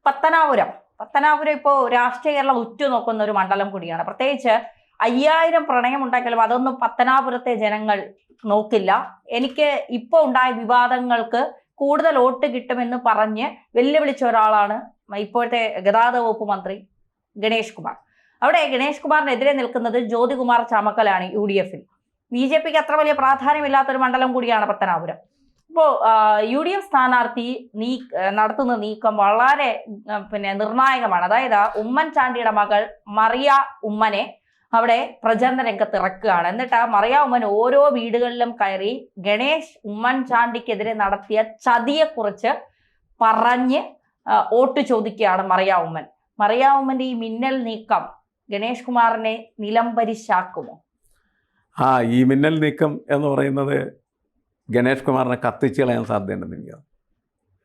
പത്തനാപുരം ഇപ്പോൾ രാഷ്ട്രീയ കേരളം ഉറ്റുനോക്കുന്ന ഒരു മണ്ഡലം കൂടിയാണ്. പ്രത്യേകിച്ച് 5000 പ്രണയം ഉണ്ടാക്കിയാലും അതൊന്നും പത്തനാപുരത്തെ ജനങ്ങൾ നോക്കില്ല. എനിക്ക് ഇപ്പോൾ ഉണ്ടായ വിവാദങ്ങൾക്ക് കൂടുതൽ വോട്ട് കിട്ടുമെന്ന് പറഞ്ഞ് വെല്ലുവിളിച്ച ഒരാളാണ് ഇപ്പോഴത്തെ ഗതാഗത വകുപ്പ് മന്ത്രി ഗണേഷ് കുമാർ. അവിടെ ഗണേഷ് കുമാറിനെതിരെ നിൽക്കുന്നത് ജ്യോതികുമാർ ചാമക്കലാണ് UDF-ൽ. BJPക്ക് അത്ര വലിയ പ്രാധാന്യമില്ലാത്തൊരു മണ്ഡലം കൂടിയാണ് പത്തനാപുരം. ഇപ്പോൾ UDF സ്ഥാനാർത്ഥി നടത്തുന്ന നീക്കം വളരെ നിർണായകമാണ്. അതായത് ഉമ്മൻചാണ്ടിയുടെ മകൾ മറിയ ഉമ്മനെ അവിടെ പ്രചരണ രംഗത്ത് ഇറക്കുകയാണ്. എന്നിട്ട് മറിയ ഉമ്മൻ ഓരോ വീടുകളിലും കയറി ഗണേഷ് ഉമ്മൻചാണ്ടിക്കെതിരെ നടത്തിയ ചതിയെക്കുറിച്ച് പറഞ്ഞ് വോട്ട് ചോദിക്കുകയാണ് മറിയ ഉമ്മന്റെ ഈ മിന്നൽ നീക്കം ഗണേഷ് കുമാറിനെ നിലംപരിശാക്കുമോ? ഈ മിന്നൽ നീക്കം എന്ന് പറയുന്നത് ഗണേഷ് കുമാറിനെ കത്തിച്ച് കളയാൻ സാധ്യതയുണ്ടെന്ന് എനിക്ക്.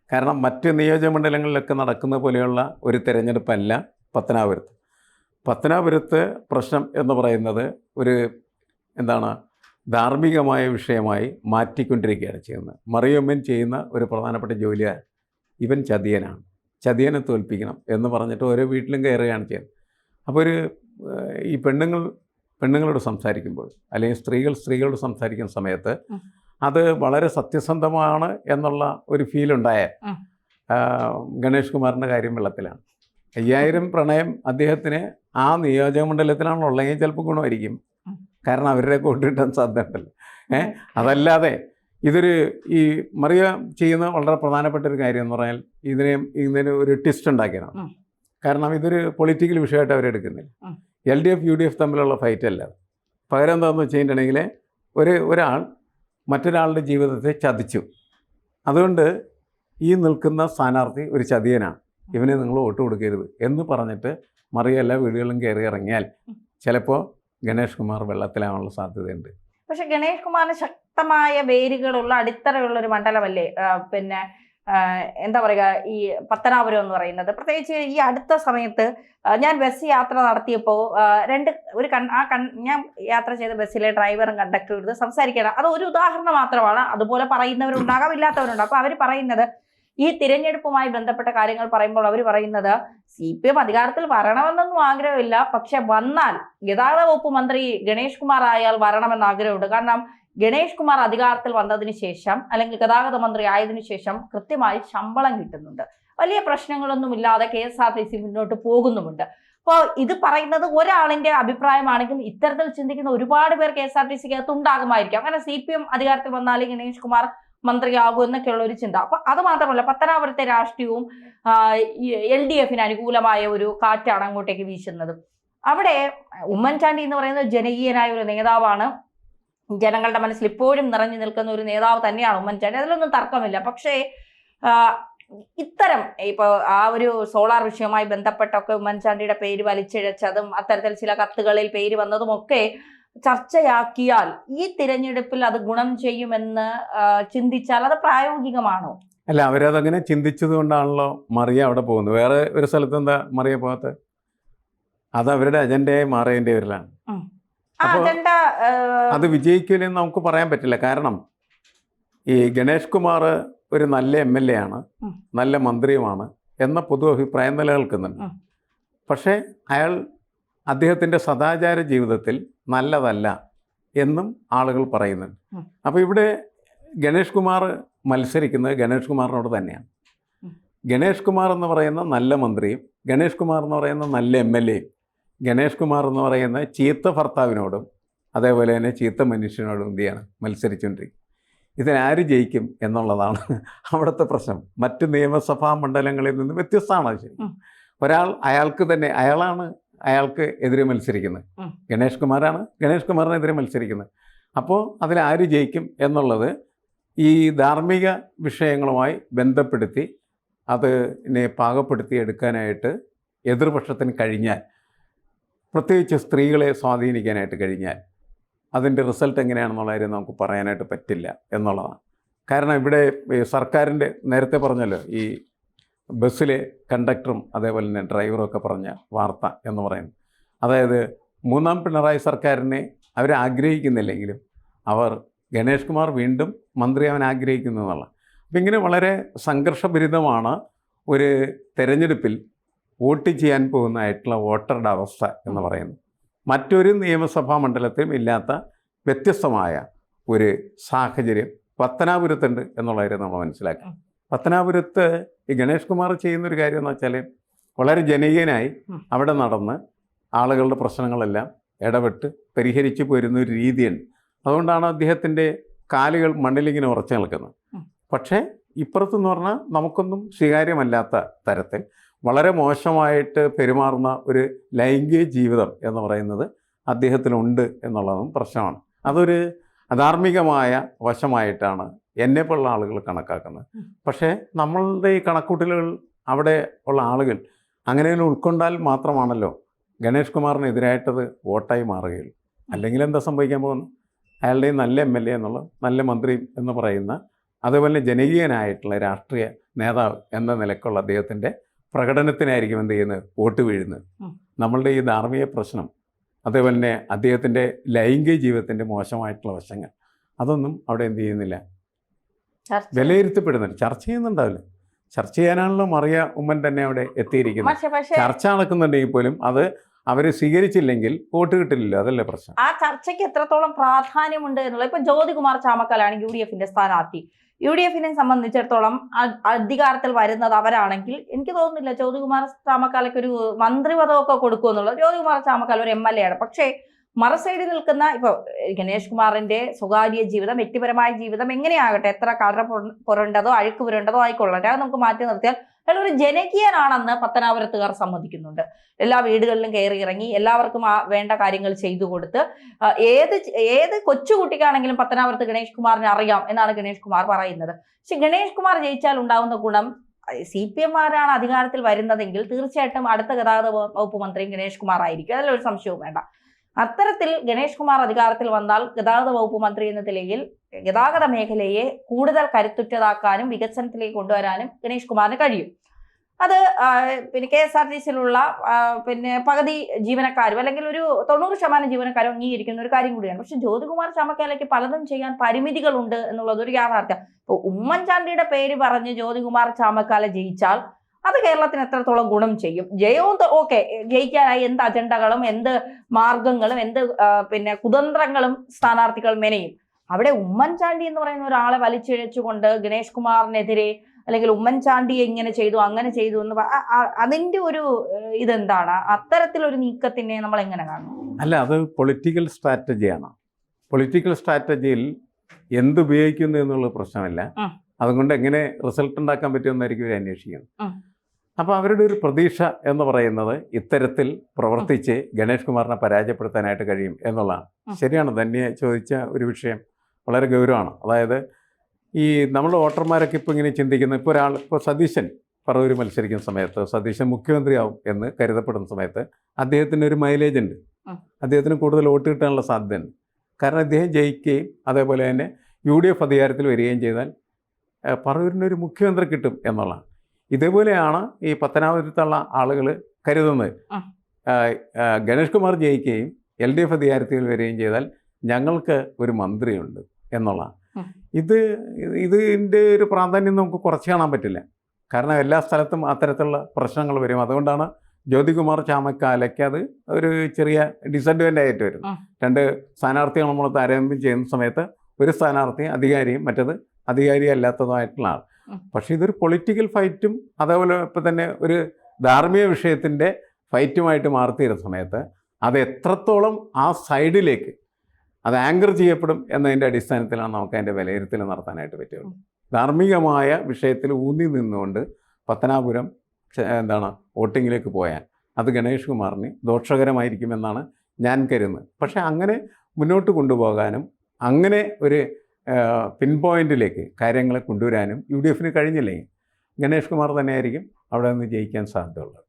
കാരണം മറ്റ് നിയോജകമണ്ഡലങ്ങളിലൊക്കെ നടക്കുന്ന പോലെയുള്ള ഒരു തിരഞ്ഞെടുപ്പല്ല പത്തനാപുരത്ത് പ്രശ്നം എന്ന് പറയുന്നത് ഒരു ധാർമ്മികമായ വിഷയമായി മാറ്റിക്കൊണ്ടിരിക്കുകയാണ് ചെയ്യുന്നത്. മറിയമ്മൻ ചെയ്യുന്ന ഒരു പ്രധാനപ്പെട്ട ജോലിയാണ് ഇവൻ ചതിയനെ തോൽപ്പിക്കണം എന്ന് പറഞ്ഞിട്ട് ഓരോ വീട്ടിലും കയറുകയാണ് ചെയ്യുന്നത്. അപ്പോൾ ഈ പെണ്ണുങ്ങളോട് സംസാരിക്കുമ്പോൾ അല്ലെങ്കിൽ സ്ത്രീകളോട് സംസാരിക്കുന്ന സമയത്ത് അത് വളരെ സത്യസന്ധമാണ് എന്നുള്ള ഒരു ഫീലുണ്ടായ ഗണേഷ് കുമാറിൻ്റെ കാര്യം വെള്ളത്തിലാണ്. 5000 പ്രണയം അദ്ദേഹത്തിന് ആ നിയോജകമണ്ഡലത്തിലാണുള്ളെങ്കിൽ ചിലപ്പോൾ ഗുണമായിരിക്കും. കാരണം അവരുടെ വോട്ട് കിട്ടാൻ സാധ്യതയുണ്ടല്ലോ. അതല്ലാതെ ഈ മറിയ ചെയ്യുന്ന വളരെ പ്രധാനപ്പെട്ട ഒരു കാര്യം എന്ന് പറഞ്ഞാൽ ഇതിന് ഒരു ട്വിസ്റ്റ് ഉണ്ടാക്കിയതാണ്. കാരണം ഇതൊരു പൊളിറ്റിക്കൽ വിഷയമായിട്ട് അവരെടുക്കുന്നില്ല. LDF UDF തമ്മിലുള്ള ഫൈറ്റ് അല്ല. പകരം എന്താണെന്ന് വെച്ച് കഴിഞ്ഞിട്ടുണ്ടെങ്കിൽ ഒരാൾ മറ്റൊരാളുടെ ജീവിതത്തെ ചതിച്ചു. അതുകൊണ്ട് ഈ നിൽക്കുന്ന സ്ഥാനാർത്ഥി ഒരു ചതിയനാണ്, ഇവനെ നിങ്ങൾ വോട്ട് കൊടുക്കരുത് എന്ന് പറഞ്ഞിട്ട് മറിയ എല്ലാ വീടുകളിലും കയറി ഇറങ്ങിയാൽ ചിലപ്പോൾ ഗണേഷ് കുമാർ വെള്ളത്തിലാവാനുള്ള സാധ്യതയുണ്ട്. പക്ഷെ ഗണേഷ് കുമാറിന് ശക്തമായ വേരുകളുള്ള അടിത്തറയുള്ള ഒരു മണ്ഡലമല്ലേ എന്താ പറയുക ഈ പത്തനാപുരം എന്ന് പറയുന്നത്. പ്രത്യേകിച്ച് ഈ അടുത്ത സമയത്ത് ഞാൻ ബസ് യാത്ര നടത്തിയപ്പോൾ ഞാൻ യാത്ര ചെയ്ത ബസ്സിലെ ഡ്രൈവറും കണ്ടക്ടറും ഇത് സംസാരിക്കണം. അത് ഒരു ഉദാഹരണം മാത്രമാണ്. അതുപോലെ പറയുന്നവരുണ്ടാകാം, ഇല്ലാത്തവരുണ്ടാകും. അപ്പൊ അവർ പറയുന്നത് ഈ തിരഞ്ഞെടുപ്പുമായി ബന്ധപ്പെട്ട കാര്യങ്ങൾ പറയുമ്പോൾ അവർ പറയുന്നത് CPM അധികാരത്തിൽ വരണമെന്നൊന്നും ആഗ്രഹമില്ല, പക്ഷെ വന്നാൽ ഗതാഗത വകുപ്പ് മന്ത്രി ഗണേഷ് കുമാർ ആയാൽ വരണമെന്ന് ആഗ്രഹമുണ്ട്. കാരണം ഗണേഷ് കുമാർ അധികാരത്തിൽ വന്നതിന് ശേഷം അല്ലെങ്കിൽ ഗതാഗത മന്ത്രി ആയതിനു ശേഷം കൃത്യമായി ശമ്പളം കിട്ടുന്നുണ്ട്, വലിയ പ്രശ്നങ്ങളൊന്നുമില്ലാതെ KSRTC മുന്നോട്ട് പോകുന്നുമുണ്ട്. അപ്പോൾ ഇത് പറയുന്നത് ഒരാളിന്റെ അഭിപ്രായമാണെങ്കിൽ ഇത്തരത്തിൽ ചിന്തിക്കുന്ന ഒരുപാട് പേർ KSRTCക്കകത്ത് ഉണ്ടാകുമായിരിക്കാം. കാരണം CPM അധികാരത്തിൽ വന്നാലും ഗണേഷ് കുമാർ മന്ത്രിയാകും എന്നൊക്കെയുള്ള ഒരു ചിന്ത. അപ്പൊ അത് മാത്രമല്ല, പത്തനാപുരത്തെ രാഷ്ട്രീയവും LDF-ന് അനുകൂലമായ ഒരു കാറ്റാണ് അങ്ങോട്ടേക്ക് വീശുന്നത്. അവിടെ ഉമ്മൻചാണ്ടി എന്ന് പറയുന്നത് ജനകീയനായ ഒരു നേതാവാണ്. ജനങ്ങളുടെ മനസ്സിൽ ഇപ്പോഴും നിറഞ്ഞു നിൽക്കുന്ന ഒരു നേതാവ് തന്നെയാണ് ഉമ്മൻചാണ്ടി, അതിലൊന്നും തർക്കമില്ല. പക്ഷേ ഇത്തരം ഇപ്പോൾ ആ ഒരു സോളാർ വിഷയവുമായി ബന്ധപ്പെട്ടൊക്കെ ഉമ്മൻചാണ്ടിയുടെ പേര് വലിച്ചിഴച്ചതും അത്തരത്തിൽ ചില കത്തുകളിൽ പേര് വന്നതും ഒക്കെ ചർച്ചയാക്കിയാൽ ഈ തിരഞ്ഞെടുപ്പിൽ അത് ഗുണം ചെയ്യുമെന്ന് ചിന്തിച്ചാൽ അത് പ്രായോഗികമാണോ? അല്ല, അവരതങ്ങനെ ചിന്തിച്ചത് കൊണ്ടാണല്ലോ മറിയ അവിടെ പോകുന്നത്. വേറെ ഒരു സ്ഥലത്ത് എന്താ മറിയ പോകാത്തത്? അത് അവരുടെ അജണ്ടയായി മാറിയതിൻ്റെ പേരിലാണ്. അത് വിജയിക്കില്ലെന്ന് നമുക്ക് പറയാൻ പറ്റില്ല. കാരണം ഈ ഗണേഷ് കുമാർ ഒരു നല്ല MLA ആണ്, നല്ല മന്ത്രിയുമാണ് എന്ന പൊതു അഭിപ്രായം നിലനിൽക്കുന്നുണ്ട്. പക്ഷേ അദ്ദേഹത്തിൻ്റെ സദാചാര ജീവിതത്തിൽ നല്ലതല്ല എന്നും ആളുകൾ പറയുന്നുണ്ട്. അപ്പോൾ ഇവിടെ ഗണേഷ് കുമാർ മത്സരിക്കുന്നത് ഗണേഷ് കുമാറിനോട് തന്നെയാണ്. ഗണേഷ് കുമാർ എന്ന് പറയുന്ന നല്ല മന്ത്രിയും ഗണേഷ് കുമാർ എന്ന് പറയുന്ന നല്ല MLAയും ഗണേഷ് കുമാർ എന്ന് പറയുന്ന ചീത്ത ഭർത്താവിനോടും അതേപോലെ തന്നെ ചീത്ത മനുഷ്യനോടും എന്തിയാണ് മത്സരിച്ചുകൊണ്ടിരിക്കും. ഇതിനാര് ജയിക്കും എന്നുള്ളതാണ് അവിടുത്തെ പ്രശ്നം. മറ്റ് നിയമസഭാ മണ്ഡലങ്ങളിൽ നിന്ന് വ്യത്യസ്തമാണ് അത്. ശരി, അയാൾക്ക് എതിരെ മത്സരിക്കുന്നത് ഗണേഷ് കുമാറിനെതിരെ മത്സരിക്കുന്നത്. അപ്പോൾ അതിലാര് ജയിക്കും എന്നുള്ളത് ഈ ധാർമ്മിക വിഷയങ്ങളുമായി ബന്ധപ്പെടുത്തി അതിനെ പാകപ്പെടുത്തി എടുക്കാനായിട്ട് എതിർപക്ഷത്തിന് കഴിഞ്ഞാൽ, പ്രത്യേകിച്ച് സ്ത്രീകളെ സ്വാധീനിക്കാനായിട്ട് കഴിഞ്ഞാൽ അതിൻ്റെ റിസൾട്ട് എങ്ങനെയാണെന്നുള്ള കാര്യം നമുക്ക് പറയാനായിട്ട് പറ്റില്ല എന്നുള്ളതാണ്. കാരണം ഇവിടെ സർക്കാരിൻ്റെ നേരത്തെ പറഞ്ഞല്ലോ, ഈ ബസ്സിലെ കണ്ടക്ടറും അതേപോലെ തന്നെ ഡ്രൈവറും ഒക്കെ പറഞ്ഞ വാർത്ത എന്ന് പറയുന്നത്, അതായത് മൂന്നാം പിണറായി സർക്കാരിനെ അവർ ആഗ്രഹിക്കുന്നില്ലെങ്കിലും അവർ ഗണേഷ് കുമാർ വീണ്ടും മന്ത്രിയാവാൻ ആഗ്രഹിക്കുന്നു എന്നുള്ള. അപ്പം ഇങ്ങനെ വളരെ സംഘർഷഭരിതമാണ് ഒരു തെരഞ്ഞെടുപ്പിൽ വോട്ട് ചെയ്യാൻ പോകുന്നതായിട്ടുള്ള വോട്ടറുടെ അവസ്ഥ എന്ന് പറയുന്നത് മറ്റൊരു നിയമസഭാ മണ്ഡലത്തിലും ഇല്ലാത്ത വ്യത്യസ്തമായ ഒരു സാഹചര്യം പത്തനാപുരത്തുണ്ട് എന്നുള്ള കാര്യം നമ്മൾ മനസ്സിലാക്കാം. പത്തനാപുരത്ത് ഈ ഗണേഷ് കുമാർ ചെയ്യുന്നൊരു കാര്യം എന്ന് വെച്ചാൽ വളരെ ജനകീയനായി അവിടെ നടന്ന് ആളുകളുടെ പ്രശ്നങ്ങളെല്ലാം ഇടപെട്ട് പരിഹരിച്ച് പോരുന്ന ഒരു രീതിയുണ്ട്. അതുകൊണ്ടാണ് അദ്ദേഹത്തിൻ്റെ കാലുകൾ മണ്ണിലിങ്ങനെ ഉറച്ചു നിൽക്കുന്നത്. പക്ഷേ ഇപ്പുറത്തെന്ന് പറഞ്ഞാൽ നമുക്കൊന്നും സ്വീകാര്യമല്ലാത്ത തരത്തിൽ വളരെ മോശമായിട്ട് പെരുമാറുന്ന ഒരു ലൈംഗിക ജീവിതം എന്ന് പറയുന്നത് അദ്ദേഹത്തിനുണ്ട് എന്നുള്ളതും പ്രശ്നമാണ്. അതൊരു അധാർമികമായ വശമായിട്ടാണ് എന്നെപ്പോലുള്ള ആളുകൾ കണക്കാക്കുന്നത്. പക്ഷേ നമ്മളുടെ ഈ കണക്കൂട്ടലുകൾ അവിടെ ഉള്ള ആളുകൾ അങ്ങനെ ഉൾക്കൊണ്ടാൽ മാത്രമാണല്ലോ ഗണേഷ് കുമാറിനെതിരായിട്ടത് വോട്ടായി മാറുകയുള്ളൂ. അല്ലെങ്കിൽ എന്താ സംഭവിക്കാൻ പോകുന്നത്? അയാളുടെ നല്ല MLA എന്നുള്ള നല്ല മന്ത്രി എന്ന് പറയുന്ന അതുപോലെ ജനകീയനായിട്ടുള്ള രാഷ്ട്രീയ നേതാവ് എന്ന നിലക്കുള്ള അദ്ദേഹത്തിൻ്റെ പ്രകടനത്തിനായിരിക്കും എന്ത് ചെയ്യുന്നത്, വോട്ട് വീഴുന്നത്. നമ്മളുടെ ഈ ധാർമ്മിക പ്രശ്നം അതേപോലെ തന്നെ അദ്ദേഹത്തിൻ്റെ ലൈംഗിക ജീവിതത്തിൻ്റെ മോശമായിട്ടുള്ള വശങ്ങൾ അതൊന്നും അവിടെ എന്ത് ചെയ്യുന്നില്ല, വിലയിരുത്തപ്പെടുന്നില്ല, ചർച്ച ചെയ്യുന്നുണ്ടാവില്ല. ചർച്ച ചെയ്യാനാണല്ലോ മറിയ ഉമ്മൻ തന്നെ അവിടെ എത്തിയിരിക്കുന്നത്. ചർച്ച നടക്കുന്നുണ്ടെങ്കിൽ പോലും അത് അവർ സ്വീകരിച്ചില്ലെങ്കിൽ വോട്ട് കിട്ടില്ലല്ലോ, അതല്ലേ പ്രശ്നം. ആ ചർച്ചയ്ക്ക് എത്രത്തോളം പ്രാധാന്യമുണ്ട് എന്നുള്ളത് ഇപ്പൊ ജ്യോതികുമാർ ചാമക്കാലാണ് UDF സ്ഥാനാർത്ഥി. UDF സംബന്ധിച്ചിടത്തോളം അധികാരത്തിൽ വരുന്നത് അവരാണെങ്കിൽ എനിക്ക് തോന്നുന്നില്ല ജ്യോതികുമാർ ചാമക്കാലയ്ക്ക് ഒരു മന്ത്രിപദമൊക്കെ കൊടുക്കുമെന്നുള്ളത്. ജ്യോതികുമാർ ചാമക്കാല ഒരു MLA ആണ്. പക്ഷേ മറുസൈഡിൽ നിൽക്കുന്ന ഇപ്പോൾ ഗണേഷ് കുമാറിന്റെ സ്വകാര്യ ജീവിതം, വ്യക്തിപരമായ ജീവിതം എങ്ങനെയാകട്ടെ, എത്ര കട പുരണ്ടതോ അഴുക്ക് പുരണ്ടതോ ആയിക്കൊള്ളട്ടെ, അത് നമുക്ക് മാറ്റി നിർത്തിയാൽ അയാൾ ഒരു ജനകീയനാണെന്ന് പത്തനാപുരത്തുകാർ സമ്മതിക്കുന്നുണ്ട്. എല്ലാ വീടുകളിലും കയറി ഇറങ്ങി എല്ലാവർക്കും വേണ്ട കാര്യങ്ങൾ ചെയ്തു കൊടുത്ത് ഏത് കൊച്ചുകുട്ടിക്കാണെങ്കിലും പത്തനാപുരത്ത് ഗണേഷ് കുമാറിനെ അറിയാം എന്നാണ് ഗണേഷ് കുമാർ പറയുന്നത്. പക്ഷെ ഗണേഷ് കുമാർ ജയിച്ചാൽ ഉണ്ടാകുന്ന ഗുണം, CPM-മാരാണ് അധികാരത്തിൽ വരുന്നതെങ്കിൽ തീർച്ചയായിട്ടും അടുത്ത ഗതാഗത വകുപ്പ് മന്ത്രിയും ഗണേഷ് കുമാർ ആയിരിക്കും, അതിലൊരു സംശയവും വേണ്ട. അത്തരത്തിൽ ഗണേഷ് കുമാർ അധികാരത്തിൽ വന്നാൽ ഗതാഗത വകുപ്പ് മന്ത്രി എന്ന നിലയിൽ ഗതാഗത മേഖലയെ കൂടുതൽ കരുത്തുറ്റതാക്കാനും വികസനത്തിലേക്ക് കൊണ്ടുവരാനും ഗണേഷ് കുമാറിന് കഴിയും. അത് പിന്നെ KSRTC-യിലുള്ള പിന്നെ പകുതി ജീവനക്കാരും അല്ലെങ്കിൽ ഒരു 90% ജീവനക്കാരും അംഗീകരിക്കുന്ന ഒരു കാര്യം കൂടിയാണ്. പക്ഷെ ജ്യോതികുമാർ ചാമക്കാലയ്ക്ക് പലതും ചെയ്യാൻ പരിമിതികളുണ്ട് എന്നുള്ളതൊരു യാഥാർത്ഥ്യം. ഇപ്പോൾ ഉമ്മൻചാണ്ടിയുടെ പേര് പറഞ്ഞ് ജ്യോതികുമാർ ചാമക്കാല ജയിച്ചാൽ അത് കേരളത്തിന് എത്രത്തോളം ഗുണം ചെയ്യും? ജയവും ഓക്കെ, ജയിക്കാനായി എന്ത് അജണ്ടകളും എന്ത് മാർഗങ്ങളും എന്ത് പിന്നെ കുതന്ത്രങ്ങളും സ്ഥാനാർത്ഥികൾ മെനയും. അവിടെ ഉമ്മൻചാണ്ടി എന്ന് പറയുന്ന ഒരാളെ വലിച്ചിഴച്ചുകൊണ്ട് ഗണേഷ് കുമാറിനെതിരെ അല്ലെങ്കിൽ ഉമ്മൻചാണ്ടിയെ ഇങ്ങനെ ചെയ്തു അങ്ങനെ ചെയ്തു എന്ന് അതിൻ്റെ ഒരു ഇതെന്താണ്? അത്തരത്തിലൊരു നീക്കത്തിനെ നമ്മൾ എങ്ങനെ കാണും? അല്ല, അത് പൊളിറ്റിക്കൽ സ്ട്രാറ്റജിയാണ്. പൊളിറ്റിക്കൽ സ്ട്രാറ്റജിയിൽ എന്തുപയോഗിക്കുന്നു എന്നുള്ള പ്രശ്നമല്ല, അതുകൊണ്ട് എങ്ങനെ റിസൾട്ട് ഉണ്ടാക്കാൻ പറ്റുമെന്നായിരിക്കും ഇവർ അന്വേഷിക്കുന്നത്. അപ്പോൾ അവരുടെ ഒരു പ്രതീക്ഷ എന്ന് പറയുന്നത് ഇത്തരത്തിൽ പ്രവർത്തിച്ച് ഗണേഷ് കുമാറിനെ പരാജയപ്പെടുത്താനായിട്ട് കഴിയും എന്നുള്ളതാണ്. ശരിയാണ്, തന്നെ ചോദിച്ച ഒരു വിഷയം വളരെ ഗൗരവമാണ്. അതായത് ഈ നമ്മുടെ വോട്ടർമാരൊക്കെ ഇപ്പോൾ ഇങ്ങനെ ചിന്തിക്കുന്നത്, ഇപ്പോൾ സതീശൻ പറവൂർ മത്സരിക്കുന്ന സമയത്ത് സതീശൻ മുഖ്യമന്ത്രിയാവും എന്ന് കരുതപ്പെടുന്ന സമയത്ത് അദ്ദേഹത്തിന് ഒരു മൈലേജ് ഉണ്ട്, അദ്ദേഹത്തിന് കൂടുതൽ വോട്ട് കിട്ടാനുള്ള സാധ്യതയുണ്ട്. കാരണം അദ്ദേഹം ജയിക്കുകയും അതേപോലെ തന്നെ UDF അധികാരത്തിൽ വരികയും ചെയ്താൽ പറവൂരിനൊരു മുഖ്യമന്ത്രി കിട്ടും എന്നുള്ളതാണ്. ഇതേപോലെയാണ് ഈ പത്തനാപുരത്തുള്ള ആളുകൾ കരുതുന്നത്. ഗണേഷ് കുമാർ ജയിക്കുകയും LDF അധികാരത്തിൽ വരികയും ചെയ്താൽ ഞങ്ങൾക്ക് ഒരു മന്ത്രിയുണ്ട് എന്നുള്ളതാണ്. ഇതിൻ്റെ ഒരു പ്രാധാന്യം നമുക്ക് കുറച്ച് കാണാൻ പറ്റില്ല. കാരണം എല്ലാ സ്ഥലത്തും അത്തരത്തിലുള്ള പ്രശ്നങ്ങൾ വരും. അതുകൊണ്ടാണ് ജ്യോതികുമാർ ചാമക്കാലയ്ക്ക് അത് ഒരു ചെറിയ ഡിസഡ്വാൻറ്റേജ് ആയിട്ട് വരും. രണ്ട് സ്ഥാനാർത്ഥികൾ നമ്മൾ താരതമ്യം ചെയ്യുന്ന സമയത്ത് ഒരു സ്ഥാനാർത്ഥി അധികാരിയും മറ്റത് അധികാരി അല്ലാത്തതുമായിട്ടുള്ള ആൾ. പക്ഷേ ഇതൊരു പൊളിറ്റിക്കൽ ഫൈറ്റും അതേപോലെ ഇപ്പം തന്നെ ഒരു ധാർമ്മിക വിഷയത്തിൻ്റെ ഫൈറ്റുമായിട്ട് മാറിത്തീരുന്ന സമയത്ത് അത് എത്രത്തോളം ആ സൈഡിലേക്ക് അത് ആങ്കർ ചെയ്യപ്പെടും എന്നതിൻ്റെ അടിസ്ഥാനത്തിലാണ് നമുക്ക് അതിൻ്റെ വിലയിരുത്തൽ നടത്താനായിട്ട് പറ്റുള്ളൂ. ധാർമ്മികമായ വിഷയത്തിൽ ഊന്നി നിന്നുകൊണ്ട് പത്തനാപുരം വോട്ടിങ്ങിലേക്ക് പോയാൽ അത് ഗണേഷ് കുമാറിന് ദോഷകരമായിരിക്കുമെന്നാണ് ഞാൻ കരുതുന്നത്. പക്ഷേ അങ്ങനെ മുന്നോട്ട് കൊണ്ടുപോകാനും അങ്ങനെ ഒരു പിൻ പോയിന്റിലേക്ക് കാര്യങ്ങളെ കൊണ്ടുവരാനും UDF കഴിഞ്ഞില്ലെങ്കിൽ ഗണേഷ് കുമാർ തന്നെയായിരിക്കും അവിടെ നിന്ന് ജയിക്കാൻ സാധ്യതയുള്ളത്.